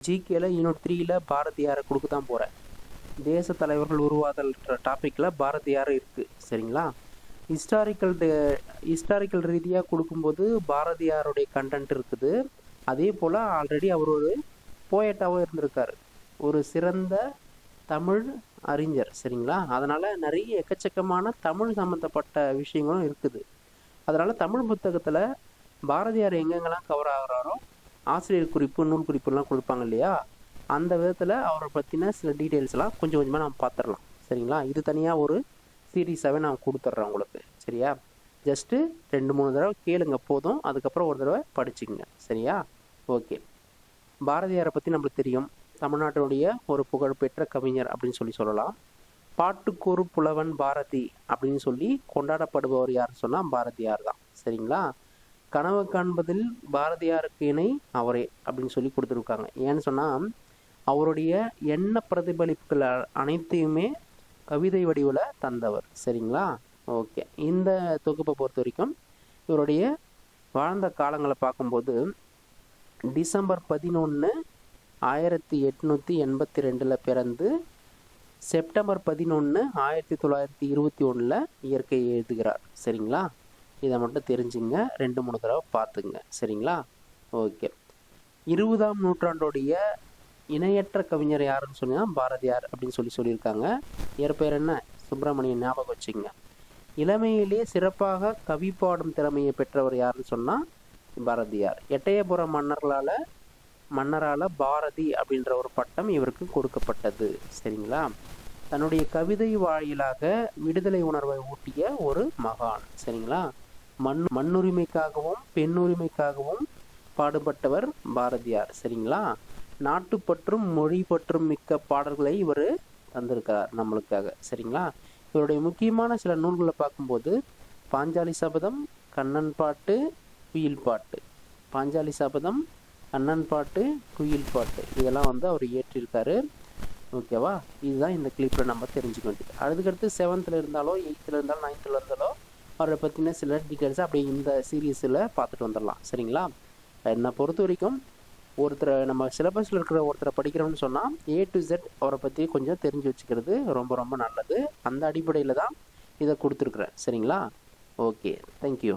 ஜிகேல unit 3ல பாரதியாரை கொடுக்க தான் போகிறேன். தேச தலைவர்கள் உருவாதல்ன்ற டாப்பிக்கில் பாரதியார் இருக்குது. சரிங்களா? ஹிஸ்டாரிக்கல் ரீதியாக கொடுக்கும்போது பாரதியாருடைய கண்டென்ட் இருக்குது. அதே போல் ஆல்ரெடி அவர் ஒரு போயட்டாகவும் இருந்திருக்கார், ஒரு சிறந்த தமிழ் அறிஞர். சரிங்களா? அதனால் நிறைய எக்கச்சக்கமான தமிழ் சம்மந்தப்பட்ட விஷயங்களும் இருக்குது. அதனால் தமிழ் புத்தகத்தில் பாரதியார் எங்கெங்கெல்லாம் கவர் ஆகிறாரோ ஆசிரியர் குறிப்பு, நூல் குறிப்புலாம் கொடுப்பாங்க இல்லையா, அந்த விதத்தில் அவரை பற்றின சில டீட்டெயில்ஸ்லாம் கொஞ்சம் கொஞ்சமாக நம்ம பார்த்துடலாம். சரிங்களா? இது தனியாக ஒரு சீரீஸாகவே நான் கொடுத்துட்றேன் உங்களுக்கு. சரியா? ஜஸ்ட்டு 2-3 தடவை கேளுங்க போதும், அதுக்கப்புறம் ஒரு தடவை படிச்சுக்கங்க. சரியா? ஓகே. பாரதியாரை பற்றி நம்மளுக்கு தெரியும், தமிழ்நாட்டினுடைய ஒரு புகழ்பெற்ற கவிஞர் அப்படின்னு சொல்லலாம். பாட்டுக்கொரு புலவன் பாரதி அப்படின்னு சொல்லி கொண்டாடப்படுபவர் யாருன்னு சொன்னால் பாரதியார் தான். சரிங்களா? கனவு காண்பதில் பாரதியாருக்கு இணை அவரே அப்படின்னு சொல்லி கொடுத்துருக்காங்க. ஏன்னு சொன்னால் அவருடைய எண்ண பிரதிபலிப்புகள் அனைத்தையுமே கவிதை வடிவில் தந்தவர். சரிங்களா? ஓகே. இந்த தொகுப்பை பொறுத்த வரைக்கும் இவருடைய வாழ்ந்த காலங்களை பார்க்கும்போது டிசம்பர் 11, 1882 பிறந்து செப்டம்பர் 11, 1921 இயற்கை எழுதுகிறார். சரிங்களா? இதை மட்டும் தெரிஞ்சுங்க, 2-3 தடவை பார்த்துங்க. சரிங்களா? ஓகே. 20ஆம் நூற்றாண்டுடைய இணையற்ற கவிஞர் யாருன்னு சொன்னால் பாரதியார் அப்படின்னு சொல்லியிருக்காங்க. இயற்பெயர் என்ன? சுப்பிரமணியன். ஞாபகம் வச்சுங்க. இளமையிலே சிறப்பாக கவி பாடும் திறமையை பெற்றவர் யாருன்னு சொன்னால் பாரதியார். எட்டயபுர மன்னரால் பாரதி அப்படின்ற ஒரு பட்டம் இவருக்கு கொடுக்கப்பட்டது. சரிங்களா? தன்னுடைய கவிதை வாயிலாக விடுதலை உணர்வை ஊட்டிய ஒரு மகான். சரிங்களா? மண்ணுரிமைக்காகவும் பெண்ணுரிமைக்காகவும் பாடுபட்டவர் பாரதியார். சரிங்களா? நாட்டுப்பற்றும் மொழி பற்றும் மிக்க பாடல்களை இவர் தந்திருக்கிறார் நம்மளுக்காக. சரிங்களா? இவருடைய முக்கியமான சில நூல்களை பார்க்கும்போது பாஞ்சாலி சபதம், கண்ணன் பாட்டு, குயில் பாட்டு. பாஞ்சாலி சபதம், கண்ணன் பாட்டு, குயில் பாட்டு இதெல்லாம் அவர் இயற்றியிருக்காரு. ஓகேவா? இதுதான் இந்த கிளிப்பில் நம்ம தெரிஞ்சுக்க வேண்டியது. அதுக்கடுத்து 7th இருந்தாலோ 8th இருந்தாலும் 9th இருந்தாலோ அவரை பற்றின சில டீட்டெயில்ஸை அப்படியே இந்த சீரீஸில் பார்த்துட்டு வந்துடலாம். சரிங்களா? என்னை பொறுத்த வரைக்கும் ஒருத்தரை நம்ம சிலபஸில் இருக்கிற ஒருத்தரை படிக்கிறோம்னு சொன்னால் A to Z அவரை பற்றி கொஞ்சம் தெரிஞ்சு வச்சுக்கிறது ரொம்ப ரொம்ப நல்லது. அந்த அடிப்படையில் தான் இதை கொடுத்துருக்குறேன். சரிங்களா? ஓகே. தேங்க்யூ.